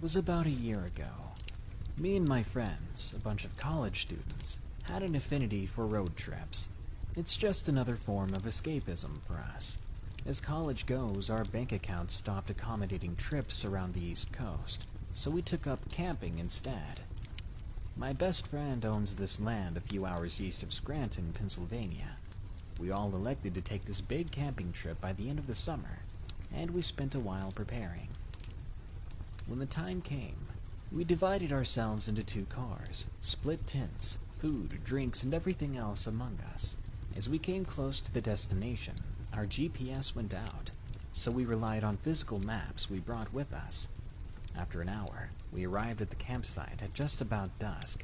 was about a year ago. Me and my friends, a bunch of college students, had an affinity for road trips. It's just another form of escapism for us. As college goes, our bank accounts stopped accommodating trips around the East Coast, so we took up camping instead. My best friend owns this land a few hours east of Scranton, Pennsylvania. We all elected to take this big camping trip by the end of the summer, and we spent a while preparing. When the time came, we divided ourselves into 2 cars, split tents, food, drinks, and everything else among us. As we came close to the destination, our GPS went out, so we relied on physical maps we brought with us. After an hour, we arrived at the campsite at just about dusk.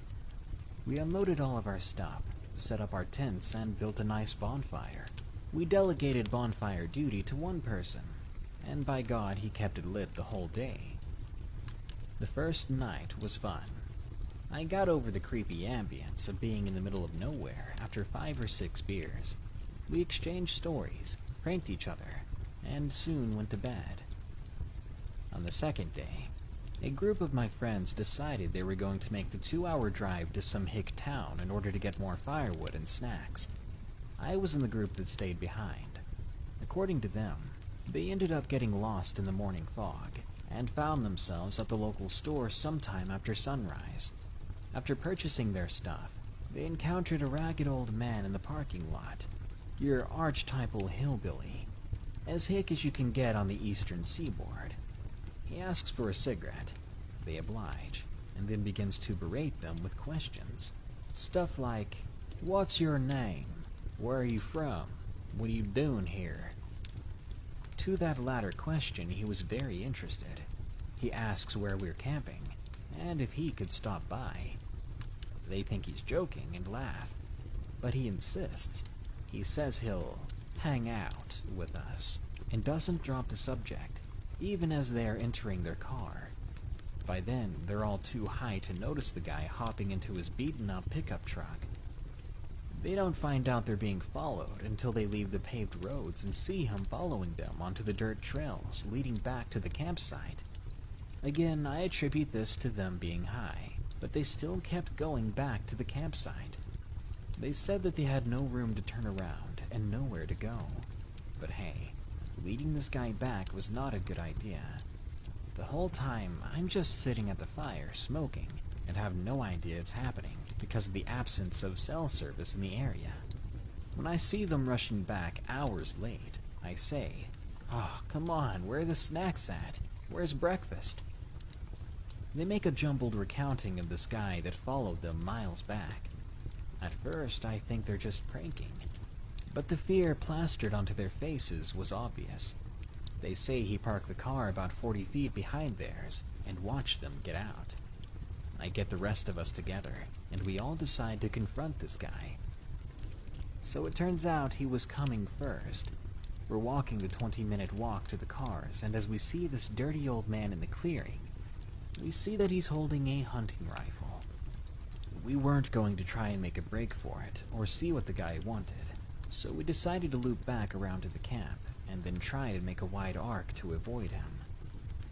We unloaded all of our stuff, set up our tents, and built a nice bonfire. We delegated bonfire duty to one person, and by God, he kept it lit the whole day. The first night was fun. I got over the creepy ambience of being in the middle of nowhere after 5 or 6 beers. We exchanged stories, pranked each other, and soon went to bed. On the second day, a group of my friends decided they were going to make the 2-hour drive to some hick town in order to get more firewood and snacks. I was in the group that stayed behind. According to them, they ended up getting lost in the morning fog and found themselves at the local store sometime after sunrise. After purchasing their stuff, they encountered a ragged old man in the parking lot, your archetypal hillbilly, as hick as you can get on the eastern seaboard. He asks for a cigarette. They oblige, and then begins to berate them with questions. Stuff like, "What's your name? Where are you from? What are you doing here?" To that latter question, he was very interested. He asks where we're camping, and if he could stop by. They think he's joking and laugh, but he insists. He says he'll hang out with us, and doesn't drop the subject, even as they're entering their car. By then, they're all too high to notice the guy hopping into his beaten-up pickup truck. They don't find out they're being followed until they leave the paved roads and see him following them onto the dirt trails leading back to the campsite. Again, I attribute this to them being high, but they still kept going back to the campsite. They said that they had no room to turn around and nowhere to go. But hey, leading this guy back was not a good idea. The whole time, I'm just sitting at the fire smoking and have no idea it's happening because of the absence of cell service in the area. When I see them rushing back hours late, I say, "Oh, come on, where are the snacks at? Where's breakfast?" They make a jumbled recounting of this guy that followed them miles back. At first, I think they're just pranking, but the fear plastered onto their faces was obvious. They say he parked the car about 40 feet behind theirs and watched them get out. I get the rest of us together, and we all decide to confront this guy. So it turns out he was coming first. We're walking the 20-minute walk to the cars, and as we see this dirty old man in the clearing, we see that he's holding a hunting rifle. We weren't going to try and make a break for it, or see what the guy wanted, so we decided to loop back around to the camp, and then try to make a wide arc to avoid him.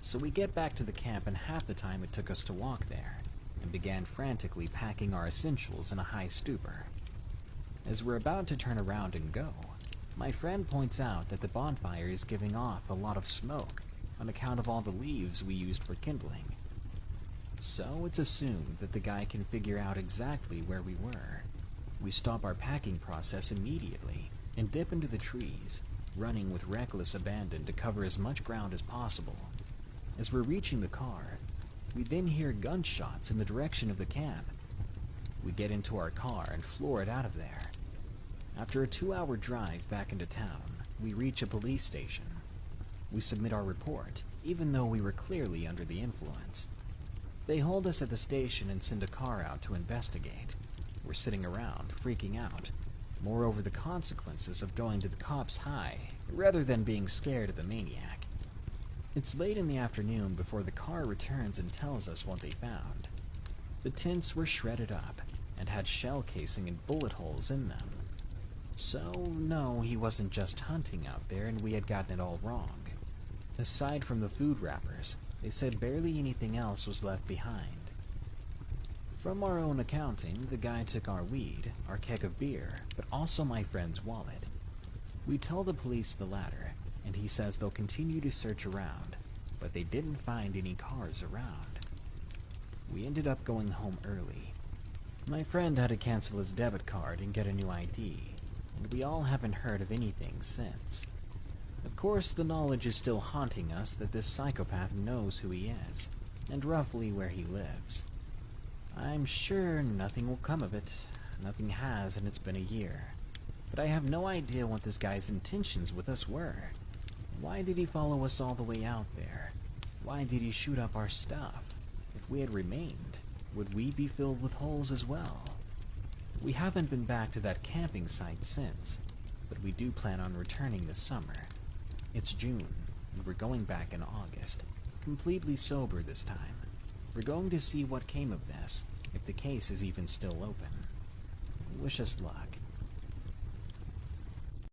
So we get back to the camp in half the time it took us to walk there, and began frantically packing our essentials in a high stupor. As we're about to turn around and go, my friend points out that the bonfire is giving off a lot of smoke on account of all the leaves we used for kindling. So it's assumed that the guy can figure out exactly where we were. We stop our packing process immediately and dip into the trees, running with reckless abandon to cover as much ground as possible. As we're reaching the car, we then hear gunshots in the direction of the camp. We get into our car and floor it out of there. After a 2-hour drive back into town, we reach a police station. We submit our report, even though we were clearly under the influence. They hold us at the station and send a car out to investigate. We're sitting around, freaking out, more over the consequences of going to the cops high, rather than being scared of the maniac. It's late in the afternoon before the car returns and tells us what they found. The tents were shredded up, and had shell casing and bullet holes in them. So, no, he wasn't just hunting out there and we had gotten it all wrong. Aside from the food wrappers, They said barely anything else was left behind. From our own accounting, the guy took our weed, our keg of beer, but also my friend's wallet. We tell the police the latter, and he says they'll continue to search around, but they didn't find any cars around. We ended up going home early. My friend had to cancel his debit card and get a new ID, and we all haven't heard of anything since. Of course, the knowledge is still haunting us that this psychopath knows who he is, and roughly where he lives. I'm sure nothing will come of it. Nothing has, and it's been a year. But I have no idea what this guy's intentions with us were. Why did he follow us all the way out there? Why did he shoot up our stuff? If we had remained, would we be filled with holes as well? We haven't been back to that camping site since, but we do plan on returning this summer. It's June, and we're going back in August, completely sober this time. We're going to see what came of this, if the case is even still open. Wish us luck.